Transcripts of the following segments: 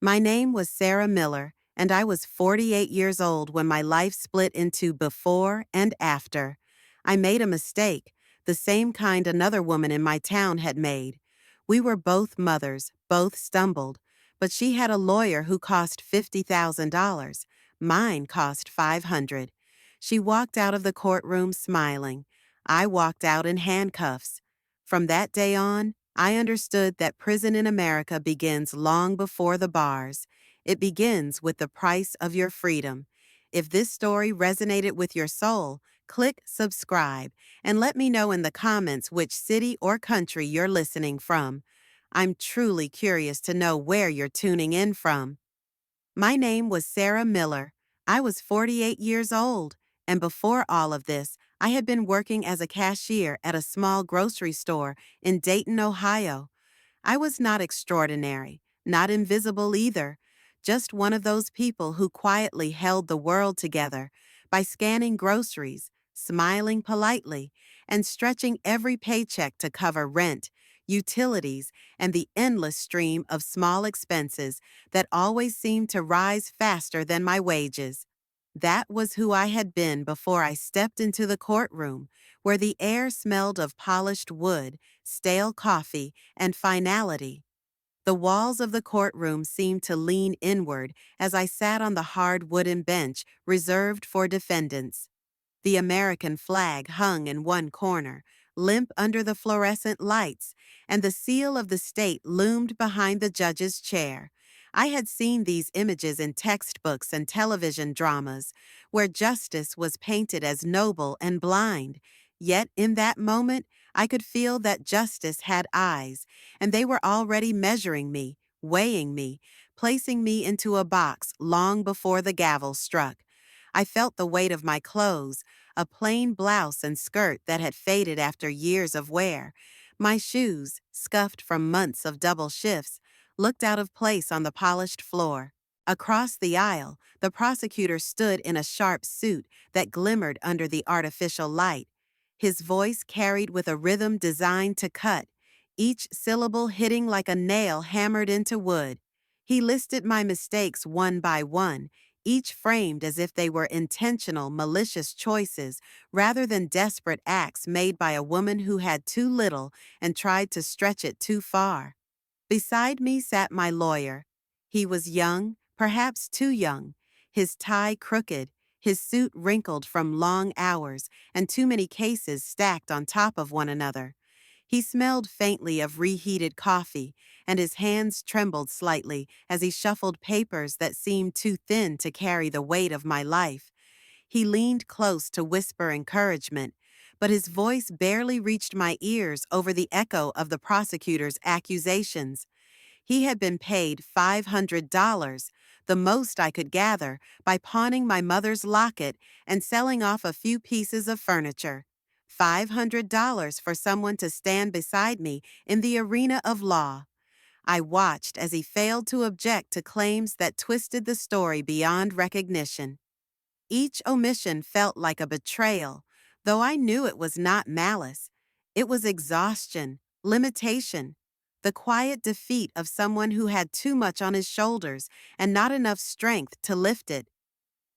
My name was Sarah Miller, and I was 48 years old when my life split into before and after. I made a mistake, the same kind another woman in my town had made. We were both mothers, both stumbled, but she had a lawyer who cost $50,000. Mine cost $500. She walked out of the courtroom smiling. I walked out in handcuffs. From that day on, I understood that prison in America begins long before the bars. It begins with the price of your freedom. If this story resonated with your soul, click subscribe and let me know in the comments which city or country you're listening from. I'm truly curious to know where you're tuning in from. My name was Sarah Miller. I was 48 years old, and before all of this, I had been working as a cashier at a small grocery store in Dayton, Ohio. I was not extraordinary, not invisible either, just one of those people who quietly held the world together by scanning groceries, smiling politely, and stretching every paycheck to cover rent, utilities, and the endless stream of small expenses that always seemed to rise faster than my wages. That was who I had been before I stepped into the courtroom, where the air smelled of polished wood, stale coffee, and finality. The walls of the courtroom seemed to lean inward as I sat on the hard wooden bench reserved for defendants. The American flag hung in one corner, limp under the fluorescent lights, and the seal of the state loomed behind the judge's chair. I had seen these images in textbooks and television dramas, where justice was painted as noble and blind. Yet in that moment, I could feel that justice had eyes, and they were already measuring me, weighing me, placing me into a box long before the gavel struck. I felt the weight of my clothes, a plain blouse and skirt that had faded after years of wear. My shoes, scuffed from months of double shifts, looked out of place on the polished floor. Across the aisle, the prosecutor stood in a sharp suit that glimmered under the artificial light. His voice carried with a rhythm designed to cut, each syllable hitting like a nail hammered into wood. He listed my mistakes one by one, each framed as if they were intentional, malicious choices rather than desperate acts made by a woman who had too little and tried to stretch it too far. Beside me sat my lawyer. He was young, perhaps too young, his tie crooked, his suit wrinkled from long hours and too many cases stacked on top of one another. He smelled faintly of reheated coffee, and his hands trembled slightly as he shuffled papers that seemed too thin to carry the weight of my life. He leaned close to whisper encouragement, but his voice barely reached my ears over the echo of the prosecutor's accusations. He had been paid $500, the most I could gather, by pawning my mother's locket and selling off a few pieces of furniture. $500 for someone to stand beside me in the arena of law. I watched as he failed to object to claims that twisted the story beyond recognition. Each omission felt like a betrayal, though I knew it was not malice. It was exhaustion, limitation, the quiet defeat of someone who had too much on his shoulders and not enough strength to lift it.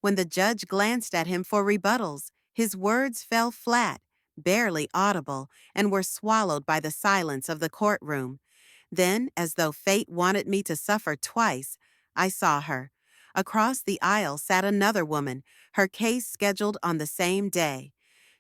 When the judge glanced at him for rebuttals, his words fell flat, barely audible, and were swallowed by the silence of the courtroom. Then, as though fate wanted me to suffer twice, I saw her. Across the aisle sat another woman, her case scheduled on the same day.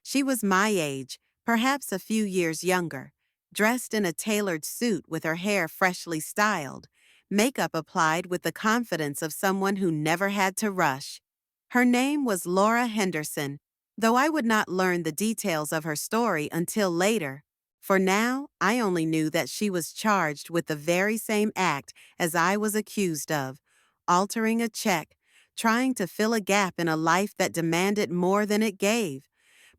She was my age, perhaps a few years younger, dressed in a tailored suit with her hair freshly styled, makeup applied with the confidence of someone who never had to rush. Her name was Laura Henderson, though I would not learn the details of her story until later. For now, I only knew that she was charged with the very same act as I was accused of, altering a check, trying to fill a gap in a life that demanded more than it gave.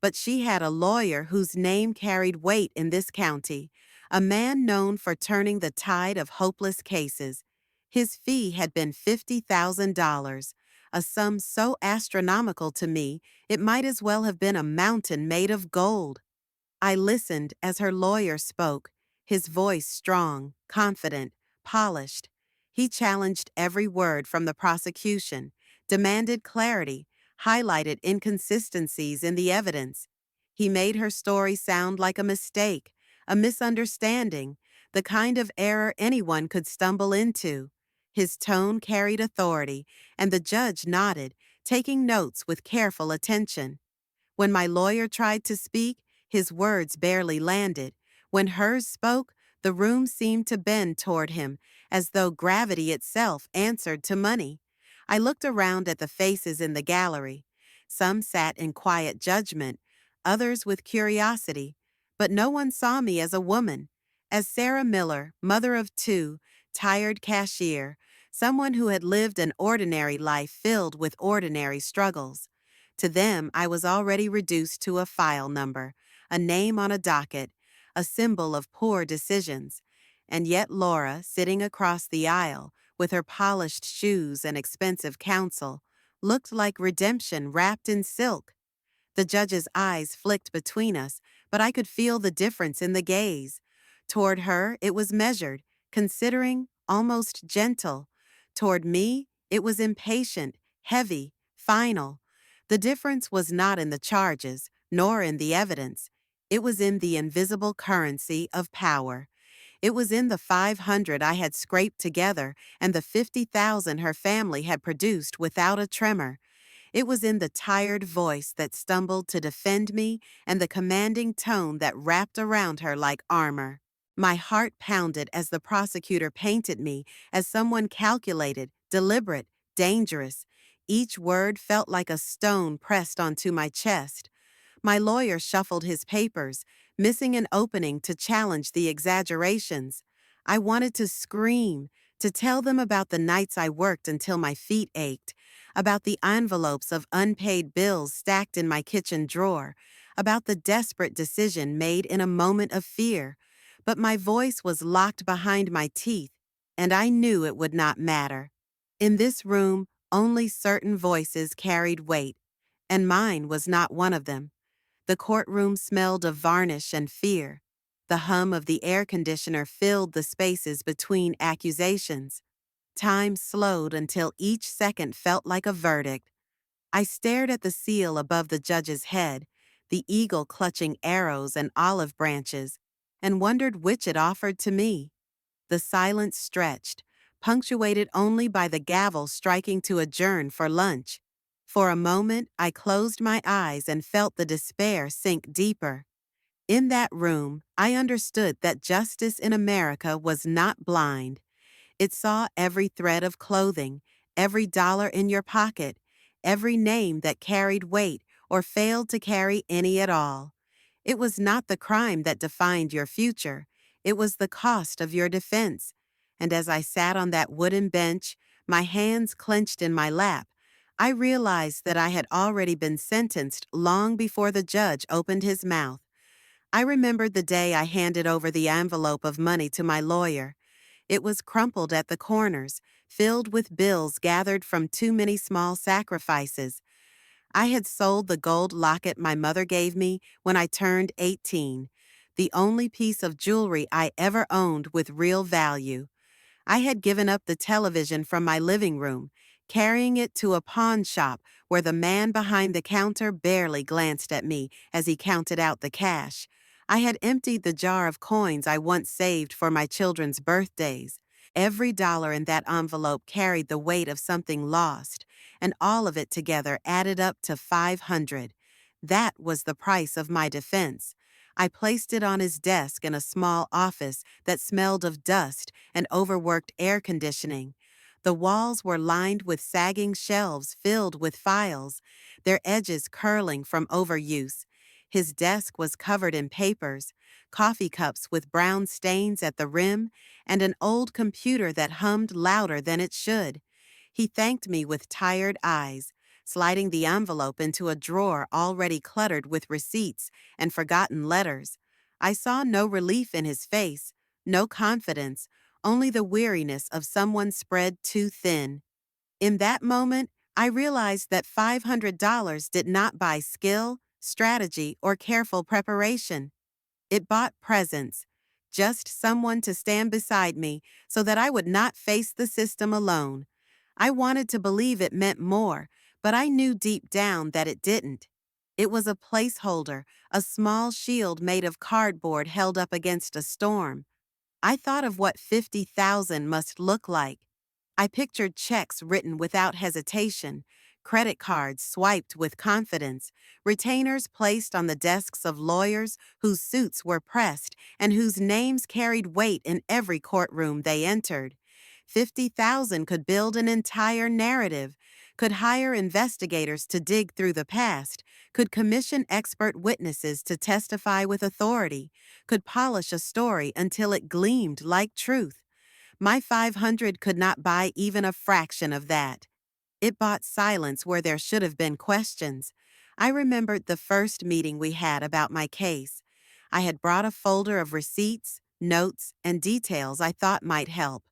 But she had a lawyer whose name carried weight in this county, a man known for turning the tide of hopeless cases. His fee had been $50,000, a sum so astronomical to me it might as well have been a mountain made of gold. I listened as her lawyer spoke, his voice strong, confident, polished. He challenged every word from the prosecution, demanded clarity, highlighted inconsistencies in the evidence. He made her story sound like a mistake, a misunderstanding, the kind of error anyone could stumble into. His tone carried authority, and the judge nodded, taking notes with careful attention. When my lawyer tried to speak, his words barely landed. When hers spoke, the room seemed to bend toward him, as though gravity itself answered to money. I looked around at the faces in the gallery. Some sat in quiet judgment, others with curiosity, but no one saw me as a woman, as Sarah Miller, mother of two, tired cashier, someone who had lived an ordinary life filled with ordinary struggles. To them, I was already reduced to a file number, a name on a docket, a symbol of poor decisions. And yet Laura, sitting across the aisle, with her polished shoes and expensive counsel, looked like redemption wrapped in silk. The judge's eyes flicked between us, but I could feel the difference in the gaze. Toward her, it was measured, considering, almost gentle. Toward me, it was impatient, heavy, final. The difference was not in the charges, nor in the evidence. It was in the invisible currency of power. It was in the 500 I had scraped together and the 50,000 her family had produced without a tremor. It was in the tired voice that stumbled to defend me and the commanding tone that wrapped around her like armor. My heart pounded as the prosecutor painted me as someone calculated, deliberate, dangerous. Each word felt like a stone pressed onto my chest. My lawyer shuffled his papers, missing an opening to challenge the exaggerations. I wanted to scream, to tell them about the nights I worked until my feet ached, about the envelopes of unpaid bills stacked in my kitchen drawer, about the desperate decision made in a moment of fear. But my voice was locked behind my teeth, and I knew it would not matter. In this room, only certain voices carried weight, and mine was not one of them. The courtroom smelled of varnish and fear. The hum of the air conditioner filled the spaces between accusations. Time slowed until each second felt like a verdict. I stared at the seal above the judge's head, the eagle clutching arrows and olive branches, and wondered which it offered to me. The silence stretched, punctuated only by the gavel striking to adjourn for lunch. For a moment, I closed my eyes and felt the despair sink deeper. In that room, I understood that justice in America was not blind. It saw every thread of clothing, every dollar in your pocket, every name that carried weight or failed to carry any at all. It was not the crime that defined your future. It was the cost of your defense. And as I sat on that wooden bench, my hands clenched in my lap, I realized that I had already been sentenced long before the judge opened his mouth. I remembered the day I handed over the envelope of money to my lawyer. It was crumpled at the corners, filled with bills gathered from too many small sacrifices. I had sold the gold locket my mother gave me when I turned 18, the only piece of jewelry I ever owned with real value. I had given up the television from my living room, carrying it to a pawn shop where the man behind the counter barely glanced at me as he counted out the cash. I had emptied the jar of coins I once saved for my children's birthdays. Every dollar in that envelope carried the weight of something lost, and all of it together added up to 500. That was the price of my defense. I placed it on his desk in a small office that smelled of dust and overworked air conditioning. The walls were lined with sagging shelves filled with files, their edges curling from overuse. His desk was covered in papers, coffee cups with brown stains at the rim, and an old computer that hummed louder than it should. He thanked me with tired eyes, sliding the envelope into a drawer already cluttered with receipts and forgotten letters. I saw no relief in his face, no confidence, only the weariness of someone spread too thin. In that moment, I realized that $500 did not buy skill, strategy, or careful preparation. It bought presence, just someone to stand beside me so that I would not face the system alone. I wanted to believe it meant more, but I knew deep down that it didn't. It was a placeholder, a small shield made of cardboard held up against a storm. I thought of what 50,000 must look like. I pictured checks written without hesitation, credit cards swiped with confidence, retainers placed on the desks of lawyers whose suits were pressed and whose names carried weight in every courtroom they entered. 50,000 could build an entire narrative, could hire investigators to dig through the past, could commission expert witnesses to testify with authority, could polish a story until it gleamed like truth. My 500 could not buy even a fraction of that. It bought silence where there should have been questions. I remembered the first meeting we had about my case. I had brought a folder of receipts, notes, and details I thought might help.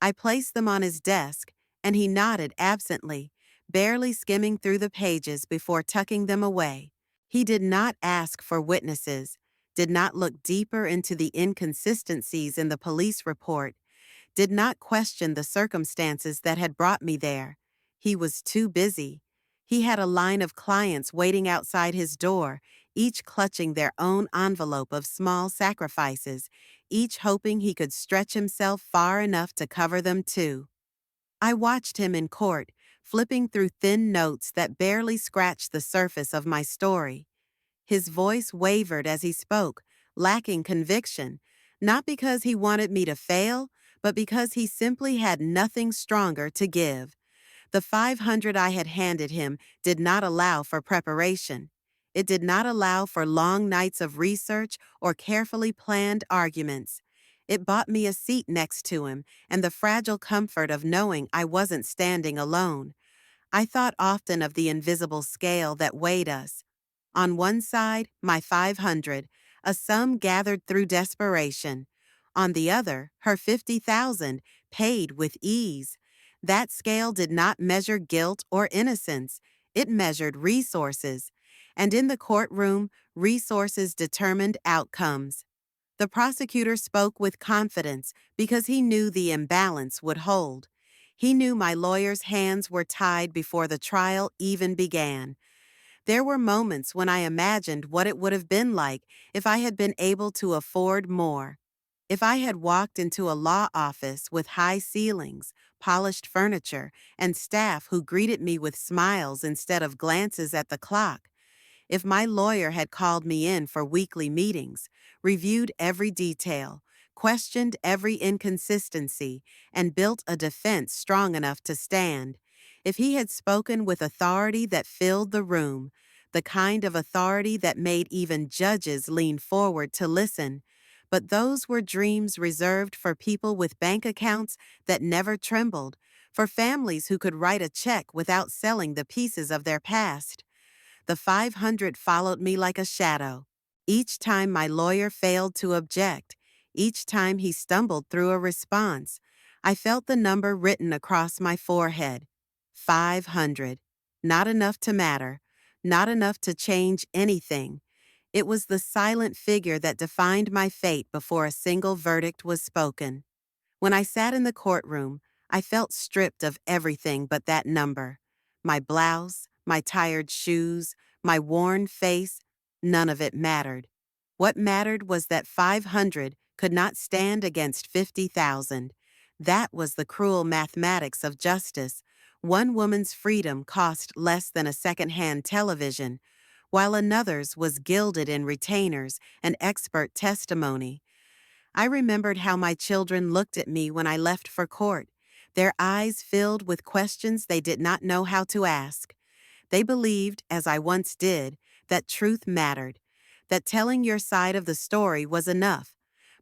I placed them on his desk, and he nodded absently, barely skimming through the pages before tucking them away. He did not ask for witnesses, did not look deeper into the inconsistencies in the police report, did not question the circumstances that had brought me there. He was too busy. He had a line of clients waiting outside his door, each clutching their own envelope of small sacrifices, each hoping he could stretch himself far enough to cover them too. I watched him in court, flipping through thin notes that barely scratched the surface of my story. His voice wavered as he spoke, lacking conviction, not because he wanted me to fail, but because he simply had nothing stronger to give. The 500 I had handed him did not allow for preparation. It did not allow for long nights of research or carefully planned arguments. It bought me a seat next to him and the fragile comfort of knowing I wasn't standing alone. I thought often of the invisible scale that weighed us. On one side, my 500, a sum gathered through desperation. On the other, her 50,000, paid with ease. That scale did not measure guilt or innocence. It measured resources. And in the courtroom, resources determined outcomes. The prosecutor spoke with confidence because he knew the imbalance would hold. He knew my lawyer's hands were tied before the trial even began. There were moments when I imagined what it would have been like if I had been able to afford more. If I had walked into a law office with high ceilings, polished furniture, and staff who greeted me with smiles instead of glances at the clock. If my lawyer had called me in for weekly meetings, reviewed every detail, questioned every inconsistency, and built a defense strong enough to stand. If he had spoken with authority that filled the room, the kind of authority that made even judges lean forward to listen. But those were dreams reserved for people with bank accounts that never trembled, for families who could write a check without selling the pieces of their past. The 500 followed me like a shadow. Each time my lawyer failed to object, each time he stumbled through a response, I felt the number written across my forehead. 500. Not enough to matter. Not enough to change anything. It was the silent figure that defined my fate before a single verdict was spoken. When I sat in the courtroom, I felt stripped of everything but that number. My blouse, my tired shoes, my worn face, none of it mattered. What mattered was that 500 could not stand against 50,000. That was the cruel mathematics of justice. One woman's freedom cost less than a second-hand television, while another's was gilded in retainers and expert testimony. I remembered how my children looked at me when I left for court, their eyes filled with questions they did not know how to ask. They believed, as I once did, that truth mattered, that telling your side of the story was enough.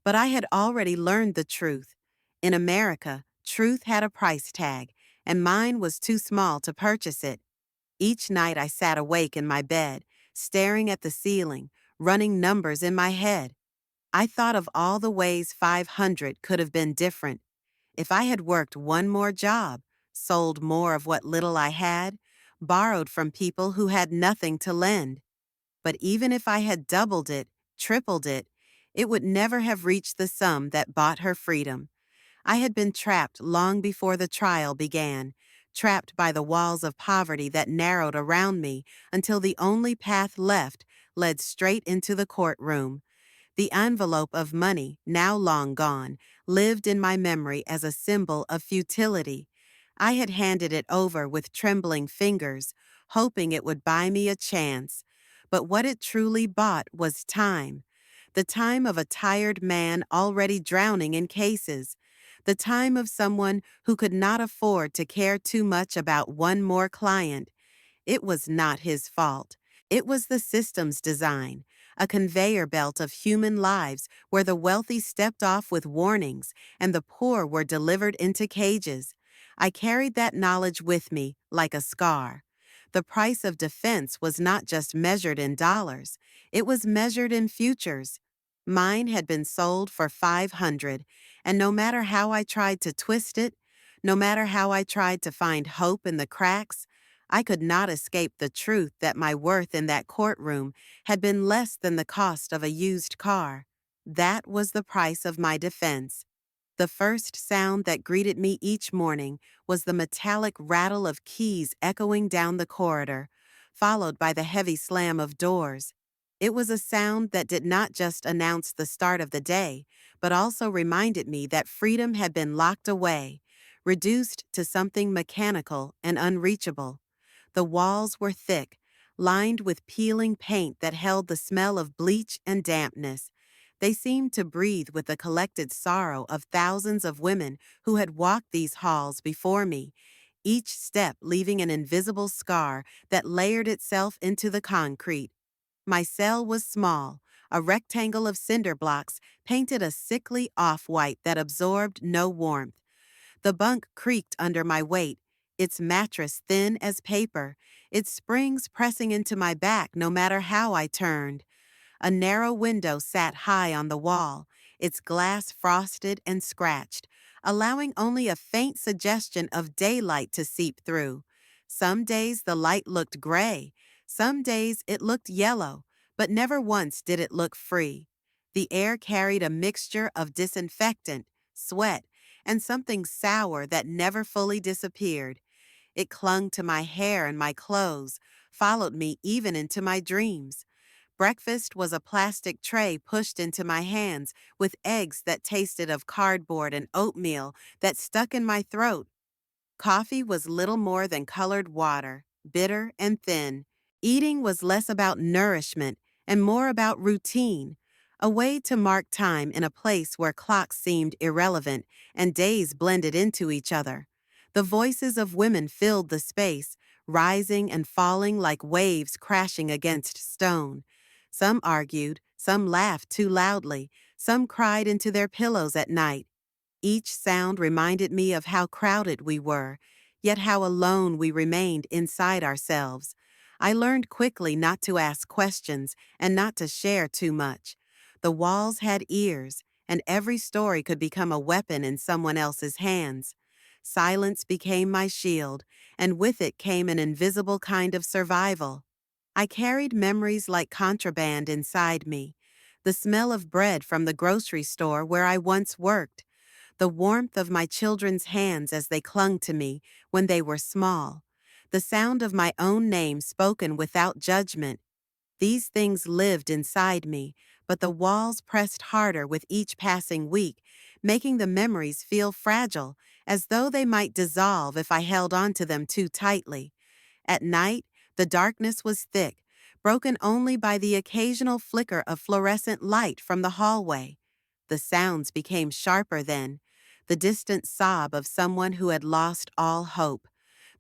But I had already learned the truth. In America, truth had a price tag, and mine was too small to purchase it. Each night I sat awake in my bed, staring at the ceiling, running numbers in my head. I thought of all the ways 500 could have been different. If I had worked one more job, sold more of what little I had, borrowed from people who had nothing to lend. But even if I had doubled it, tripled it, It would never have reached the sum that bought her freedom. I had been trapped long before the trial began, trapped by the walls of poverty that narrowed around me until the only path left led straight into the courtroom. The envelope of money, now long gone, lived in my memory as a symbol of futility. I had handed it over with trembling fingers, hoping it would buy me a chance. But what it truly bought was time. The time of a tired man already drowning in cases. The time of someone who could not afford to care too much about one more client. It was not his fault. It was the system's design, a conveyor belt of human lives where the wealthy stepped off with warnings and the poor were delivered into cages. I carried that knowledge with me like a scar. The price of defense was not just measured in dollars, it was measured in futures. Mine had been sold for 500, and no matter how I tried to twist it, no matter how I tried to find hope in the cracks, I could not escape the truth that my worth in that courtroom had been less than the cost of a used car. That was the price of my defense. The first sound that greeted me each morning was the metallic rattle of keys echoing down the corridor, followed by the heavy slam of doors. It was a sound that did not just announce the start of the day, but also reminded me that freedom had been locked away, reduced to something mechanical and unreachable. The walls were thick, lined with peeling paint that held the smell of bleach and dampness. They seemed to breathe with the collected sorrow of thousands of women who had walked these halls before me, each step leaving an invisible scar that layered itself into the concrete. My cell was small, a rectangle of cinder blocks painted a sickly off-white that absorbed no warmth. The bunk creaked under my weight, its mattress thin as paper, its springs pressing into my back no matter how I turned. A narrow window sat high on the wall, its glass frosted and scratched, allowing only a faint suggestion of daylight to seep through. Some days the light looked gray, some days it looked yellow, but never once did it look free. The air carried a mixture of disinfectant, sweat, and something sour that never fully disappeared. It clung to my hair and my clothes, followed me even into my dreams. Breakfast was a plastic tray pushed into my hands with eggs that tasted of cardboard and oatmeal that stuck in my throat. Coffee was little more than colored water, bitter and thin. Eating was less about nourishment and more about routine, a way to mark time in a place where clocks seemed irrelevant and days blended into each other. The voices of women filled the space, rising and falling like waves crashing against stone. Some argued, some laughed too loudly, some cried into their pillows at night. Each sound reminded me of how crowded we were, yet how alone we remained inside ourselves. I learned quickly not to ask questions and not to share too much. The walls had ears, and every story could become a weapon in someone else's hands. Silence became my shield, and with it came an invisible kind of survival. I carried memories like contraband inside me. The smell of bread from the grocery store where I once worked, the warmth of my children's hands as they clung to me when they were small, the sound of my own name spoken without judgment. These things lived inside me, but the walls pressed harder with each passing week, making the memories feel fragile, as though they might dissolve if I held on to them too tightly. At night, the darkness was thick, broken only by the occasional flicker of fluorescent light from the hallway. The sounds became sharper then, the distant sob of someone who had lost all hope,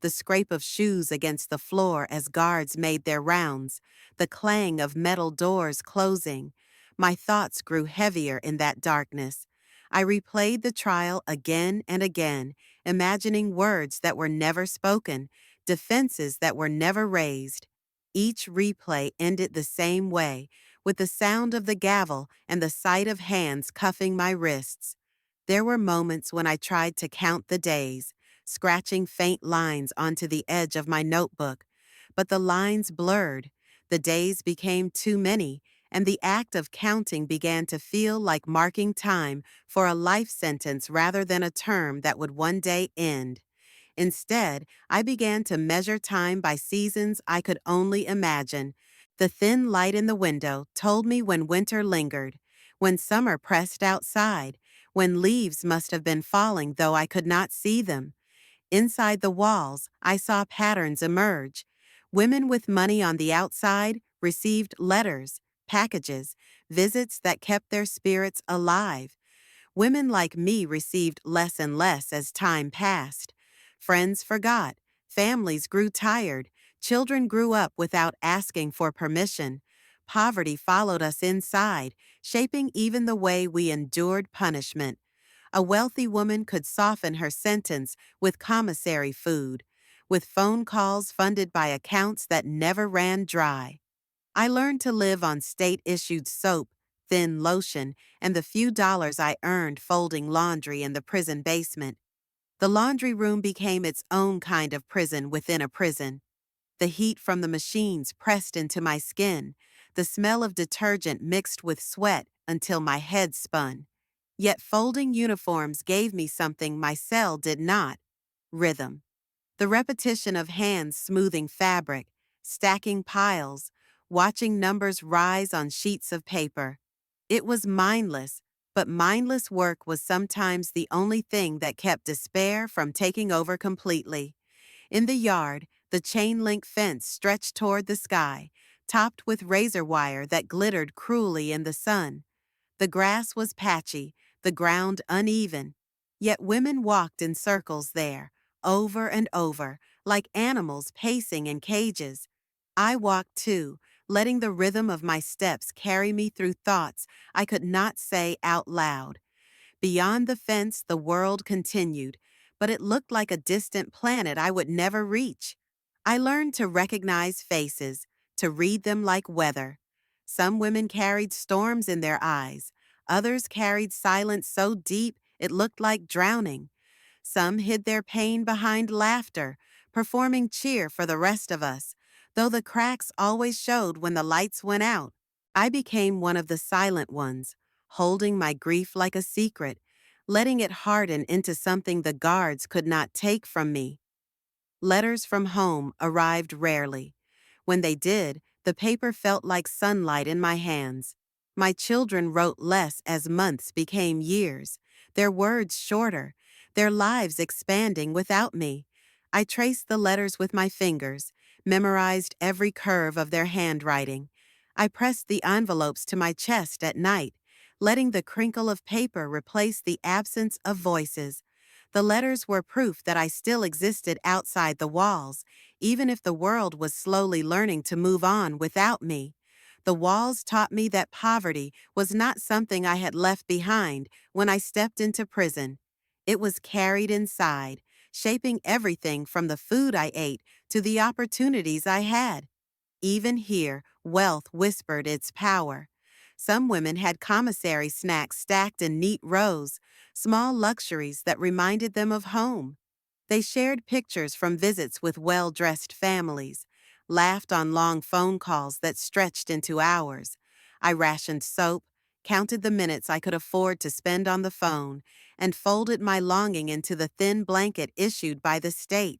the scrape of shoes against the floor as guards made their rounds, the clang of metal doors closing. My thoughts grew heavier in that darkness. I replayed the trial again and again, imagining words that were never spoken, defenses that were never raised. Each replay ended the same way, with the sound of the gavel and the sight of hands cuffing my wrists. There were moments when I tried to count the days, scratching faint lines onto the edge of my notebook, but the lines blurred. The days became too many, and the act of counting began to feel like marking time for a life sentence rather than a term that would one day end. Instead, I began to measure time by seasons I could only imagine. The thin light in the window told me when winter lingered, when summer pressed outside, when leaves must have been falling though I could not see them. Inside the walls, I saw patterns emerge. Women with money on the outside received letters, packages, visits that kept their spirits alive. Women like me received less and less as time passed. Friends forgot, families grew tired, children grew up without asking for permission. Poverty followed us inside, shaping even the way we endured punishment. A wealthy woman could soften her sentence with commissary food, with phone calls funded by accounts that never ran dry. I learned to live on state-issued soap, thin lotion, and the few dollars I earned folding laundry in the prison basement. The laundry room became its own kind of prison within a prison. The heat from the machines pressed into my skin, the smell of detergent mixed with sweat until my head spun. Yet folding uniforms gave me something my cell did not: rhythm. The repetition of hands smoothing fabric, stacking piles, watching numbers rise on sheets of paper. It was mindless, but mindless work was sometimes the only thing that kept despair from taking over completely. In the yard, the chain link fence stretched toward the sky, topped with razor wire that glittered cruelly in the sun. The grass was patchy, the ground uneven, yet women walked in circles there, over and over, like animals pacing in cages. I walked too, letting the rhythm of my steps carry me through thoughts I could not say out loud. Beyond the fence, the world continued, but it looked like a distant planet I would never reach. I learned to recognize faces, to read them like weather. Some women carried storms in their eyes, others carried silence so deep it looked like drowning. Some hid their pain behind laughter, performing cheer for the rest of us, though the cracks always showed when the lights went out. I became one of the silent ones, holding my grief like a secret, letting it harden into something the guards could not take from me. Letters from home arrived rarely. When they did, the paper felt like sunlight in my hands. My children wrote less as months became years, their words shorter, their lives expanding without me. I traced the letters with my fingers, memorized every curve of their handwriting. I pressed the envelopes to my chest at night, letting the crinkle of paper replace the absence of voices. The letters were proof that I still existed outside the walls, even if the world was slowly learning to move on without me. The walls taught me that poverty was not something I had left behind when I stepped into prison. It was carried inside, shaping everything from the food I ate to the opportunities I had. Even here, wealth whispered its power. Some women had commissary snacks stacked in neat rows, small luxuries that reminded them of home. They shared pictures from visits with well-dressed families, laughed on long phone calls that stretched into hours. I rationed soap, counted the minutes I could afford to spend on the phone, and folded my longing into the thin blanket issued by the state.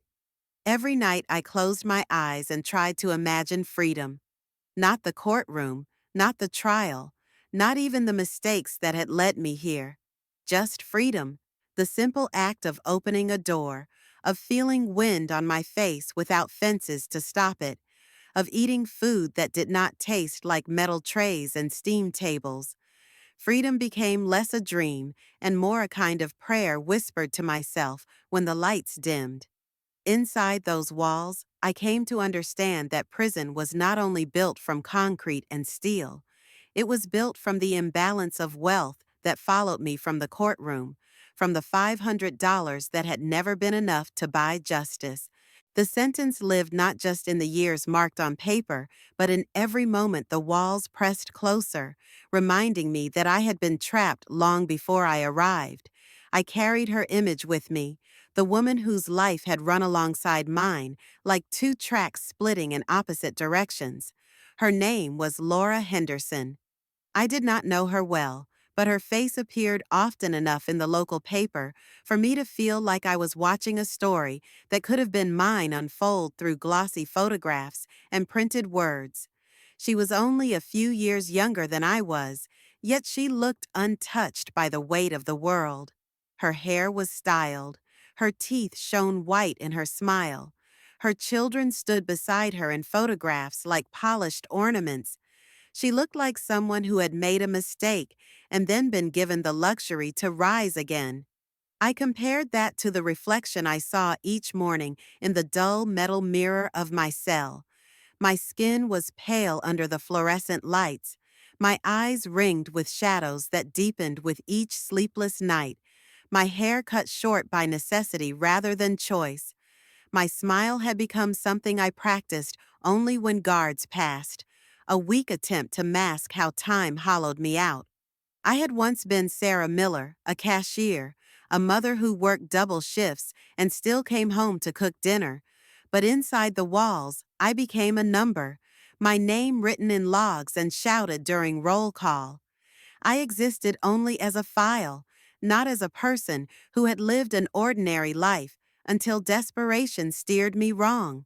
Every night I closed my eyes and tried to imagine freedom. Not the courtroom, not the trial, not even the mistakes that had led me here. Just freedom, the simple act of opening a door, of feeling wind on my face without fences to stop it, of eating food that did not taste like metal trays and steam tables. Freedom became less a dream and more a kind of prayer whispered to myself when the lights dimmed. Inside those walls, I came to understand that prison was not only built from concrete and steel, it was built from the imbalance of wealth that followed me from the courtroom, from the $500 that had never been enough to buy justice. The sentence lived not just in the years marked on paper, but in every moment the walls pressed closer, reminding me that I had been trapped long before I arrived. I carried her image with me, the woman whose life had run alongside mine, like two tracks splitting in opposite directions. Her name was Laura Henderson. I did not know her well, but her face appeared often enough in the local paper for me to feel like I was watching a story that could have been mine unfold through glossy photographs and printed words. She was only a few years younger than I was, yet she looked untouched by the weight of the world. Her hair was styled, her teeth shone white in her smile. Her children stood beside her in photographs like polished ornaments. She looked like someone who had made a mistake and then been given the luxury to rise again. I compared that to the reflection I saw each morning in the dull metal mirror of my cell. My skin was pale under the fluorescent lights, my eyes ringed with shadows that deepened with each sleepless night, my hair cut short by necessity rather than choice. My smile had become something I practiced only when guards passed, a weak attempt to mask how time hollowed me out. I had once been Sarah Miller, a cashier, a mother who worked double shifts and still came home to cook dinner. But inside the walls, I became a number, my name written in logs and shouted during roll call. I existed only as a file, not as a person who had lived an ordinary life until desperation steered me wrong.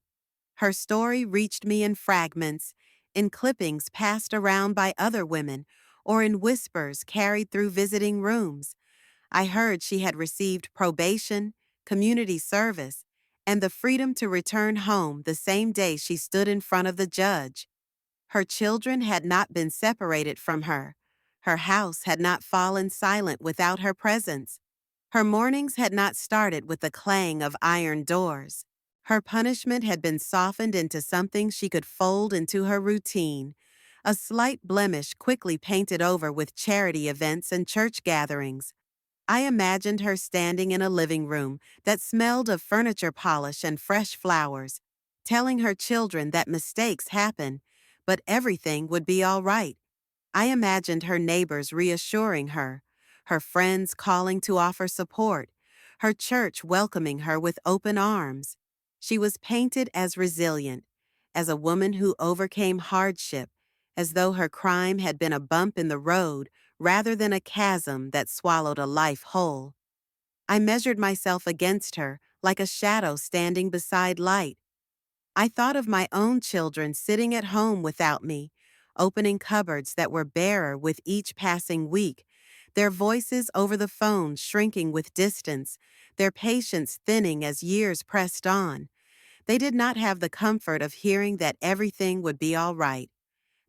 Her story reached me in fragments, in clippings passed around by other women, or in whispers carried through visiting rooms. I heard she had received probation, community service, and the freedom to return home the same day she stood in front of the judge. Her children had not been separated from her. Her house had not fallen silent without her presence. Her mornings had not started with the clang of iron doors. Her punishment had been softened into something she could fold into her routine, a slight blemish quickly painted over with charity events and church gatherings. I imagined her standing in a living room that smelled of furniture polish and fresh flowers, telling her children that mistakes happen, but everything would be all right. I imagined her neighbors reassuring her friends calling to offer support, her church welcoming her with open arms. She was painted as resilient, as a woman who overcame hardship, as though her crime had been a bump in the road rather than a chasm that swallowed a life whole. I measured myself against her like a shadow standing beside light. I thought of my own children sitting at home without me, opening cupboards that were barer with each passing week, their voices over the phone shrinking with distance, their patience thinning as years pressed on. They did not have the comfort of hearing that everything would be all right.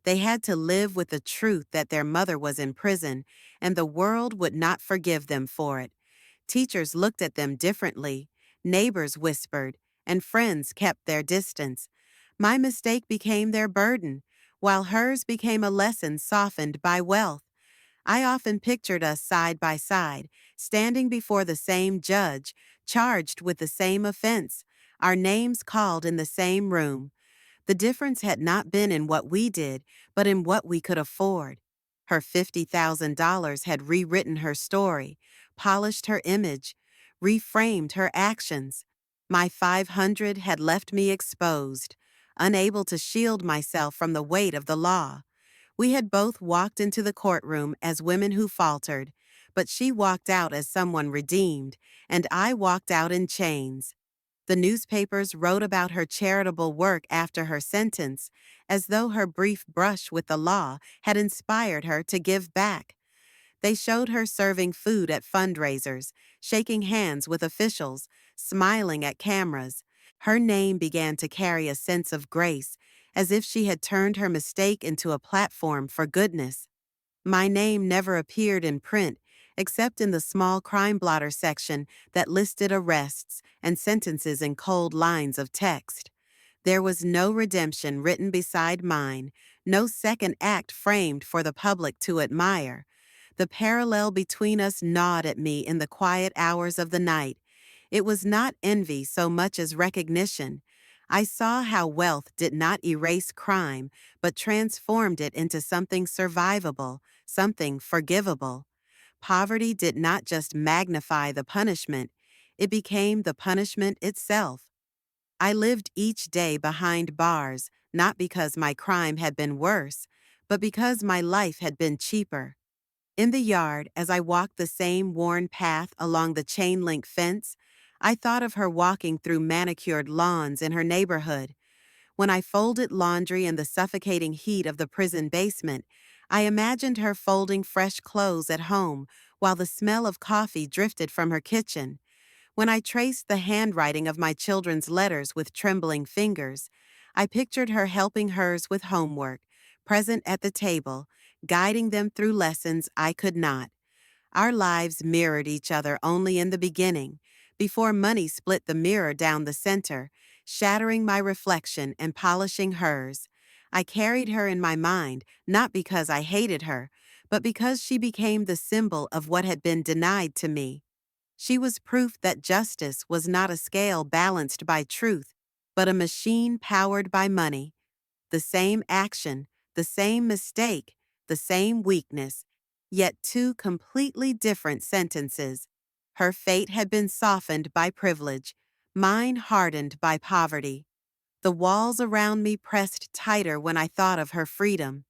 They had to live with the truth that their mother was in prison and the world would not forgive them for it. Teachers looked at them differently, neighbors whispered, and friends kept their distance. My mistake became their burden, while hers became a lesson softened by wealth. I often pictured us side by side, standing before the same judge, charged with the same offense, our names called in the same room. The difference had not been in what we did, but in what we could afford. Her $50,000 had rewritten her story, polished her image, reframed her actions. My 500 had left me exposed, unable to shield myself from the weight of the law. We had both walked into the courtroom as women who faltered, but she walked out as someone redeemed, and I walked out in chains. The newspapers wrote about her charitable work after her sentence, as though her brief brush with the law had inspired her to give back. They showed her serving food at fundraisers, shaking hands with officials, smiling at cameras. Her name began to carry a sense of grace, as if she had turned her mistake into a platform for goodness. My name never appeared in print, except in the small crime blotter section that listed arrests and sentences in cold lines of text. There was no redemption written beside mine, no second act framed for the public to admire. The parallel between us gnawed at me in the quiet hours of the night. It was not envy so much as recognition. I saw how wealth did not erase crime, but transformed it into something survivable, something forgivable. Poverty did not just magnify the punishment, it became the punishment itself. I lived each day behind bars, not because my crime had been worse, but because my life had been cheaper. In the yard, as I walked the same worn path along the chain link fence, I thought of her walking through manicured lawns in her neighborhood. When I folded laundry in the suffocating heat of the prison basement, I imagined her folding fresh clothes at home while the smell of coffee drifted from her kitchen. When I traced the handwriting of my children's letters with trembling fingers, I pictured her helping hers with homework, present at the table, guiding them through lessons I could not. Our lives mirrored each other only in the beginning, before money split the mirror down the center, shattering my reflection and polishing hers. I carried her in my mind, not because I hated her, but because she became the symbol of what had been denied to me. She was proof that justice was not a scale balanced by truth, but a machine powered by money. The same action, the same mistake, the same weakness, yet two completely different sentences. Her fate had been softened by privilege, mine hardened by poverty. The walls around me pressed tighter when I thought of her freedom.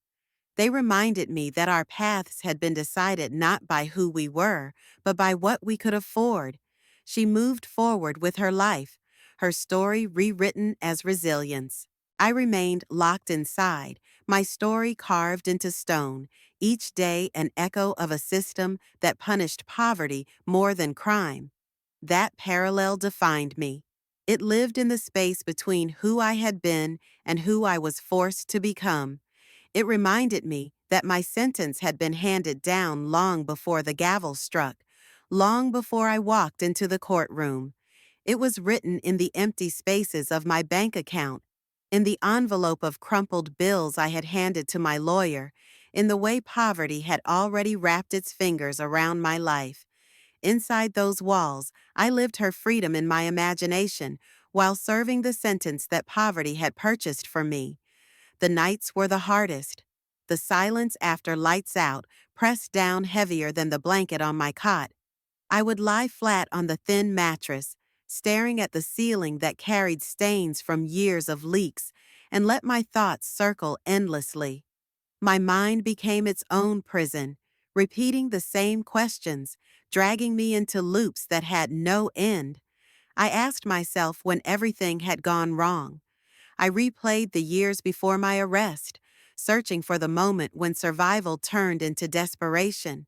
They reminded me that our paths had been decided not by who we were, but by what we could afford. She moved forward with her life, her story rewritten as resilience. I remained locked inside, my story carved into stone, each day an echo of a system that punished poverty more than crime. That parallel defined me. It lived in the space between who I had been and who I was forced to become. It reminded me that my sentence had been handed down long before the gavel struck, long before I walked into the courtroom. It was written in the empty spaces of my bank account, in the envelope of crumpled bills I had handed to my lawyer, in the way poverty had already wrapped its fingers around my life. Inside those walls, I lived her freedom in my imagination, while serving the sentence that poverty had purchased for me. The nights were the hardest. The silence after lights out pressed down heavier than the blanket on my cot. I would lie flat on the thin mattress, staring at the ceiling that carried stains from years of leaks, and let my thoughts circle endlessly. My mind became its own prison, repeating the same questions, dragging me into loops that had no end. I asked myself when everything had gone wrong. I replayed the years before my arrest, searching for the moment when survival turned into desperation.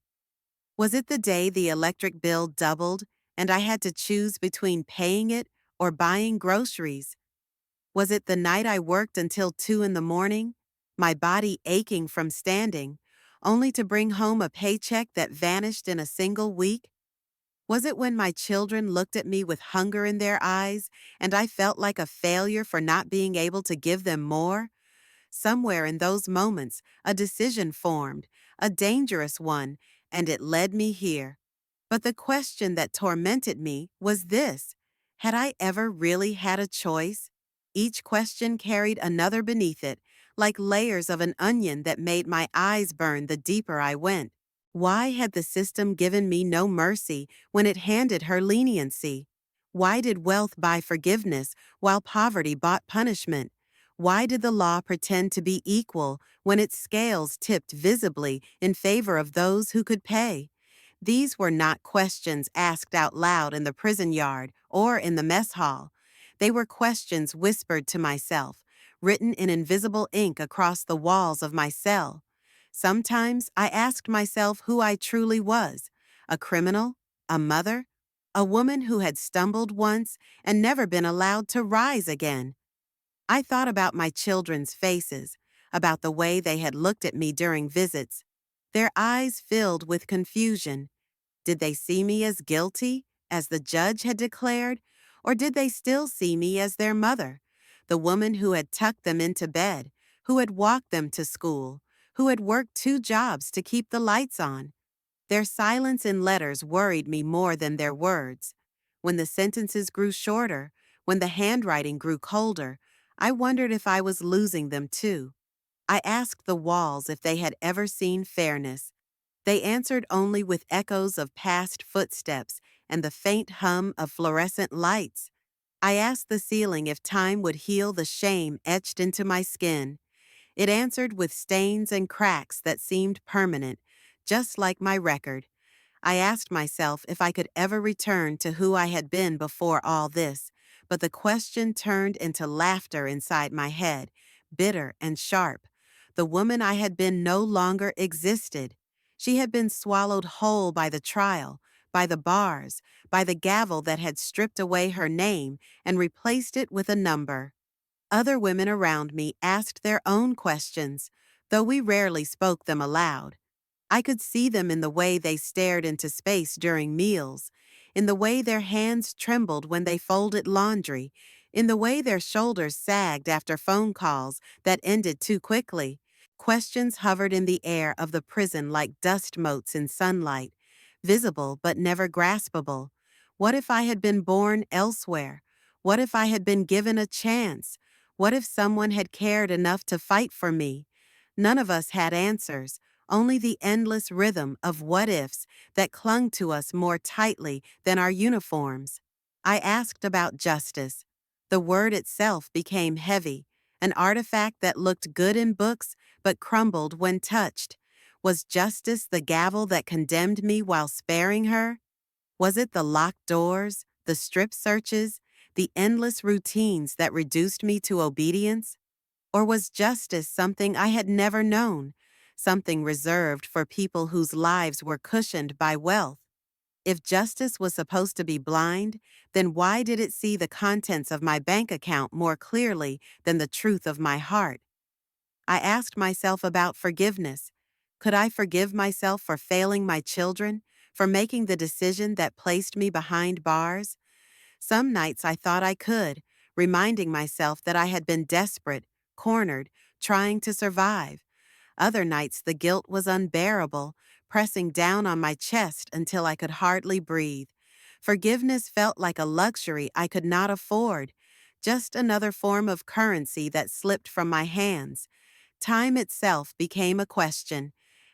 Was it the day the electric bill doubled and I had to choose between paying it or buying groceries? Was it the night I worked until 2 in the morning, my body aching from standing, only to bring home a paycheck that vanished in a single week? Was it when my children looked at me with hunger in their eyes and I felt like a failure for not being able to give them more? Somewhere in those moments, a decision formed, a dangerous one, and it led me here. But the question that tormented me was this: had I ever really had a choice? Each question carried another beneath it, like layers of an onion that made my eyes burn the deeper I went. Why had the system given me no mercy when it handed her leniency? Why did wealth buy forgiveness while poverty bought punishment? Why did the law pretend to be equal when its scales tipped visibly in favor of those who could pay? These were not questions asked out loud in the prison yard or in the mess hall. They were questions whispered to myself, written in invisible ink across the walls of my cell. Sometimes I asked myself who I truly was: a criminal, a mother, a woman who had stumbled once and never been allowed to rise again. I thought about my children's faces, about the way they had looked at me during visits. Their eyes filled with confusion. Did they see me as guilty, as the judge had declared, or did they still see me as their mother, the woman who had tucked them into bed, who had walked them to school, who had worked 2 jobs to keep the lights on? Their silence in letters worried me more than their words. When the sentences grew shorter, when the handwriting grew colder, I wondered if I was losing them too. I asked the walls if they had ever seen fairness. They answered only with echoes of past footsteps and the faint hum of fluorescent lights. I asked the ceiling if time would heal the shame etched into my skin. It answered with stains and cracks that seemed permanent, just like my record. I asked myself if I could ever return to who I had been before all this, but the question turned into laughter inside my head, bitter and sharp. The woman I had been no longer existed. She had been swallowed whole by the trial, by the bars, by the gavel that had stripped away her name and replaced it with a number. Other women around me asked their own questions, though we rarely spoke them aloud. I could see them in the way they stared into space during meals, in the way their hands trembled when they folded laundry, in the way their shoulders sagged after phone calls that ended too quickly. Questions hovered in the air of the prison like dust motes in sunlight, visible but never graspable. What if I had been born elsewhere? What if I had been given a chance? What if someone had cared enough to fight for me? None of us had answers, only the endless rhythm of what-ifs that clung to us more tightly than our uniforms. I asked about justice. The word itself became heavy, an artifact that looked good in books but crumbled when touched. Was justice the gavel that condemned me while sparing her? Was it the locked doors, the strip searches, the endless routines that reduced me to obedience? Or was justice something I had never known, something reserved for people whose lives were cushioned by wealth? If justice was supposed to be blind, then why did it see the contents of my bank account more clearly than the truth of my heart? I asked myself about forgiveness. Could I forgive myself for failing my children, for making the decision that placed me behind bars? Some nights I thought I could, reminding myself that I had been desperate, cornered, trying to survive. Other nights the guilt was unbearable, pressing down on my chest until I could hardly breathe. Forgiveness felt like a luxury I could not afford, just another form of currency that slipped from my hands. Time itself became a question.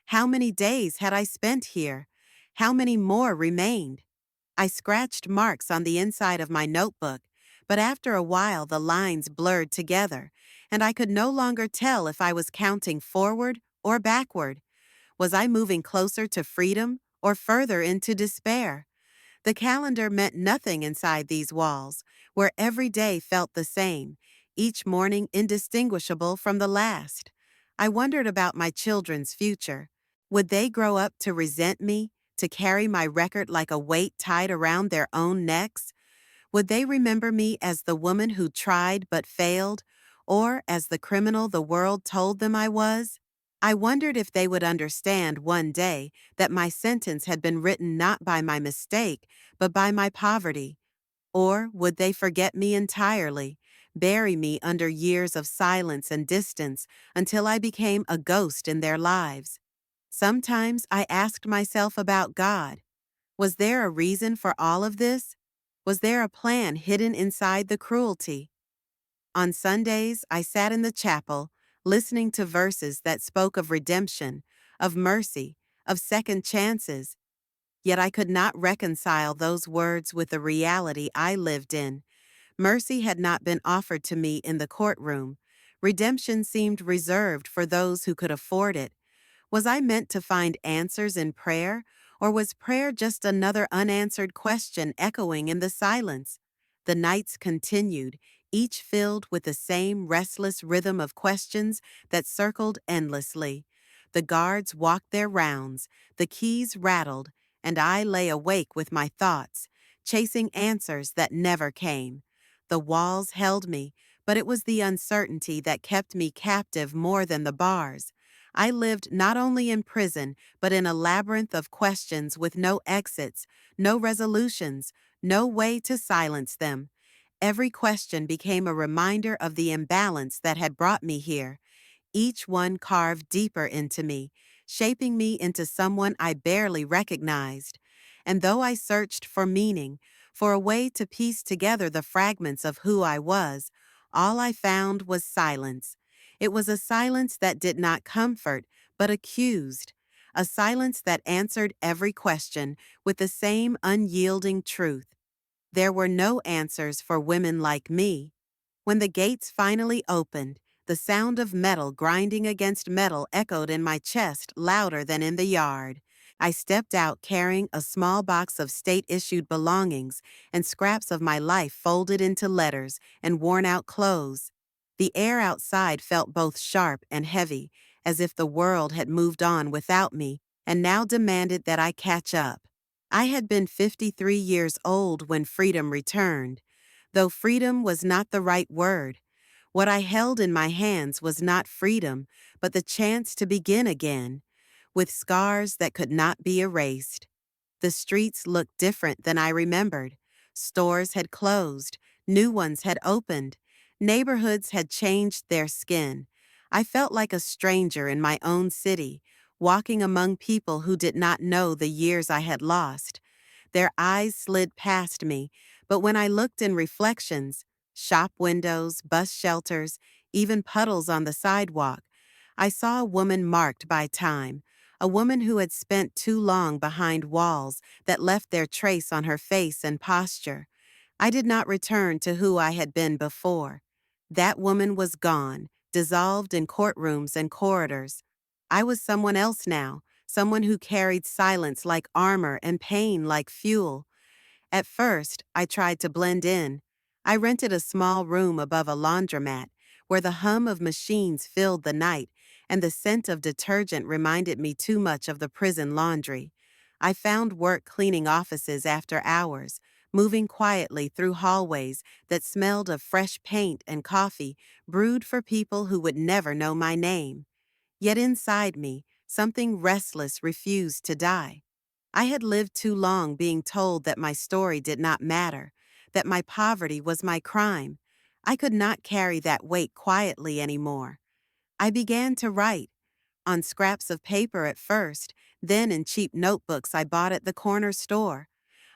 How many days had I spent here? How many more remained? I scratched marks on the inside of my notebook, but after a while the lines blurred together, and I could no longer tell if I was counting forward or backward. Was I moving closer to freedom or further into despair? The calendar meant nothing inside these walls, where every day felt the same, each morning indistinguishable from the last. I wondered about my children's future. Would they grow up to resent me, to carry my record like a weight tied around their own necks? Would they remember me as the woman who tried but failed, or as the criminal the world told them I was? I wondered if they would understand one day that my sentence had been written not by my mistake, but by my poverty. Or would they forget me entirely, bury me under years of silence and distance until I became a ghost in their lives? Sometimes I asked myself about God. Was there a reason for all of this? Was there a plan hidden inside the cruelty? On Sundays, I sat in the chapel, listening to verses that spoke of redemption, of mercy, of second chances. Yet I could not reconcile those words with the reality I lived in. Mercy had not been offered to me in the courtroom. Redemption seemed reserved for those who could afford it. Was I meant to find answers in prayer, or was prayer just another unanswered question echoing in the silence? The nights continued, each filled with the same restless rhythm of questions that circled endlessly. The guards walked their rounds, the keys rattled, and I lay awake with my thoughts, chasing answers that never came. The walls held me, but it was the uncertainty that kept me captive more than the bars. I lived not only in prison, but in a labyrinth of questions with no exits, no resolutions, no way to silence them. Every question became a reminder of the imbalance that had brought me here. Each one carved deeper into me, shaping me into someone I barely recognized. And though I searched for meaning, for a way to piece together the fragments of who I was, all I found was silence. It was a silence that did not comfort, but accused. A silence that answered every question with the same unyielding truth. There were no answers for women like me. When the gates finally opened, The sound of metal grinding against metal echoed in my chest louder than in the yard. I stepped out carrying a small box of state-issued belongings and scraps of my life folded into letters and worn-out clothes. The air outside felt both sharp and heavy, as if the world had moved on without me and now demanded that I catch up. I had been 53 years old when freedom returned, though freedom was not the right word. What I held in my hands was not freedom, but the chance to begin again, with scars that could not be erased. The streets looked different than I remembered. Stores had closed, new ones had opened, neighborhoods had changed their skin. I felt like a stranger in my own city, walking among people who did not know the years I had lost. Their eyes slid past me, but when I looked in reflections, shop windows, bus shelters, even puddles on the sidewalk, I saw a woman marked by time, a woman who had spent too long behind walls that left their trace on her face and posture. I did not return to who I had been before. That woman was gone, dissolved in courtrooms and corridors. I was someone else now, someone who carried silence like armor and pain like fuel. At first, I tried to blend in. I rented a small room above a laundromat, where the hum of machines filled the night, and the scent of detergent reminded me too much of the prison laundry. I found work cleaning offices after hours, moving quietly through hallways that smelled of fresh paint and coffee brewed for people who would never know my name. Yet inside me, something restless refused to die. I had lived too long being told that my story did not matter, that my poverty was my crime. I could not carry that weight quietly anymore. I began to write, on scraps of paper at first, then in cheap notebooks I bought at the corner store.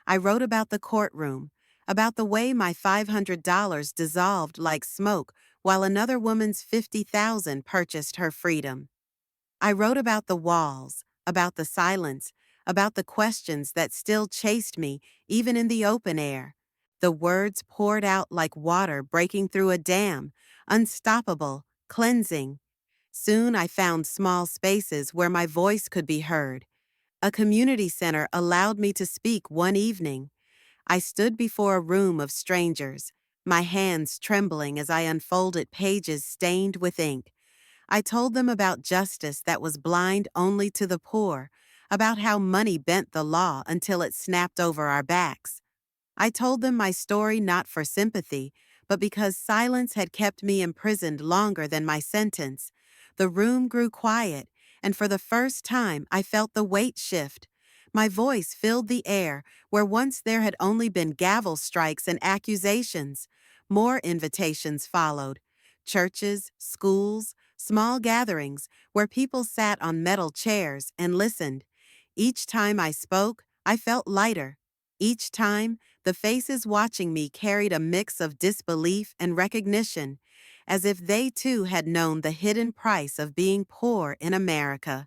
I wrote about the courtroom, about the way my $500 dissolved like smoke while another woman's $50,000 purchased her freedom. I wrote about the walls, about the silence, about the questions that still chased me even in the open air. The words poured out like water breaking through a dam, unstoppable, cleansing. Soon I found small spaces where my voice could be heard. A community center allowed me to speak one evening. I stood before a room of strangers, my hands trembling as I unfolded pages stained with ink. I told them about justice that was blind only to the poor, about how money bent the law until it snapped over our backs. I told them my story not for sympathy, but because silence had kept me imprisoned longer than my sentence. The room grew quiet, and for the first time I felt the weight shift. My voice filled the air where once there had only been gavel strikes and accusations. More invitations followed. Churches, schools, small gatherings where people sat on metal chairs and listened. Each time I spoke, I felt lighter. Each time, the faces watching me carried a mix of disbelief and recognition, as if they too had known the hidden price of being poor in America.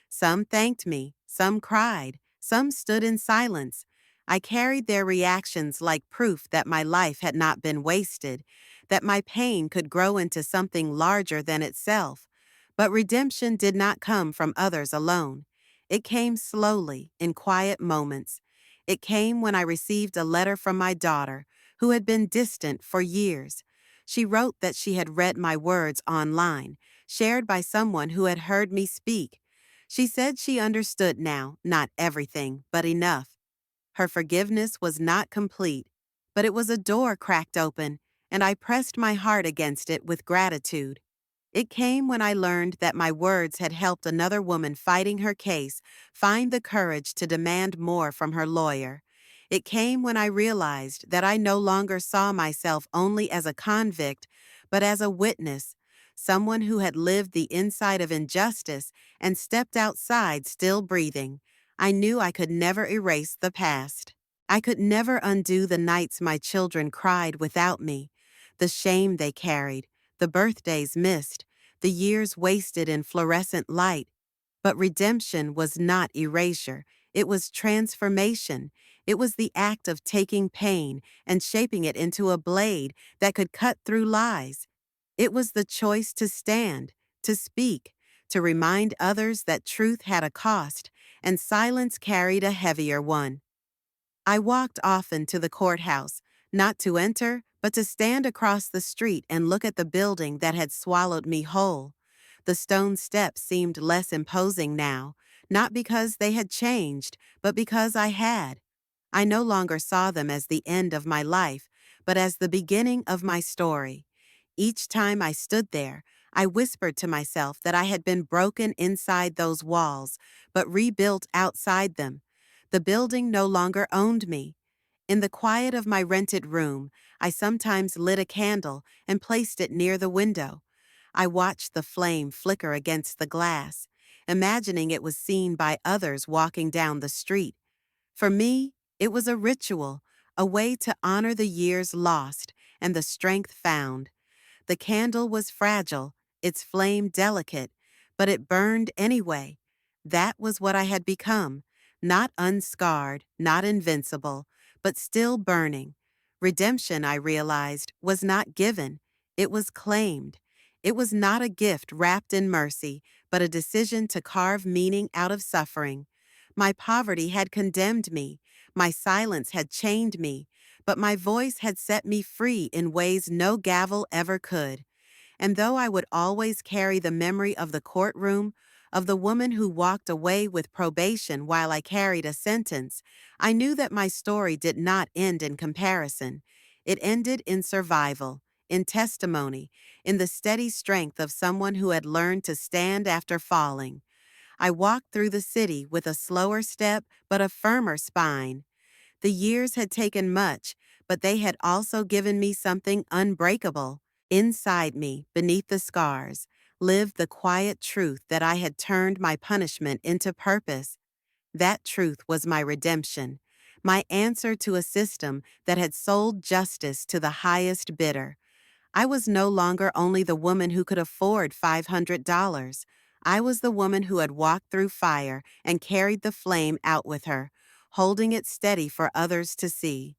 Some thanked me, some cried, some stood in silence. I carried their reactions like proof that my life had not been wasted, that my pain could grow into something larger than itself. But redemption did not come from others alone. It came slowly, in quiet moments. It came when I received a letter from my daughter, who had been distant for years. She wrote that she had read my words online, shared by someone who had heard me speak. She said she understood now, not everything, but enough. Her forgiveness was not complete, but it was a door cracked open, and I pressed my heart against it with gratitude. It came when I learned that my words had helped another woman fighting her case find the courage to demand more from her lawyer. It came when I realized that I no longer saw myself only as a convict, but as a witness, someone who had lived the inside of injustice and stepped outside still breathing. I knew I could never erase the past. I could never undo the nights my children cried without me, the shame they carried, the birthdays missed, the years wasted in fluorescent light. But redemption was not erasure. It was transformation. It was the act of taking pain and shaping it into a blade that could cut through lies. It was the choice to stand, to speak, to remind others that truth had a cost, and silence carried a heavier one. I walked often to the courthouse, not to enter, but to stand across the street and look at the building that had swallowed me whole. The stone steps seemed less imposing now, not because they had changed, but because I had. I no longer saw them as the end of my life, but as the beginning of my story. Each time I stood there, I whispered to myself that I had been broken inside those walls, but rebuilt outside them. The building no longer owned me. In the quiet of my rented room, I sometimes lit a candle and placed it near the window. I watched the flame flicker against the glass, imagining it was seen by others walking down the street. For me, it was a ritual, a way to honor the years lost and the strength found. The candle was fragile, its flame delicate, but it burned anyway. That was what I had become, not unscarred, not invincible, but still burning. Redemption, I realized, was not given, it was claimed. It was not a gift wrapped in mercy, but a decision to carve meaning out of suffering. My poverty had condemned me, my silence had chained me, but my voice had set me free in ways no gavel ever could. And though I would always carry the memory of the courtroom, of the woman who walked away with probation while I carried a sentence, I knew that my story did not end in comparison. It ended in survival, in testimony, in the steady strength of someone who had learned to stand after falling. I walked through the city with a slower step but a firmer spine. The years had taken much, but they had also given me something unbreakable. Inside me, beneath the scars, lived the quiet truth that I had turned my punishment into purpose. That truth was my redemption, my answer to a system that had sold justice to the highest bidder. I was no longer only the woman who could afford $500. I was the woman who had walked through fire and carried the flame out with her, holding it steady for others to see.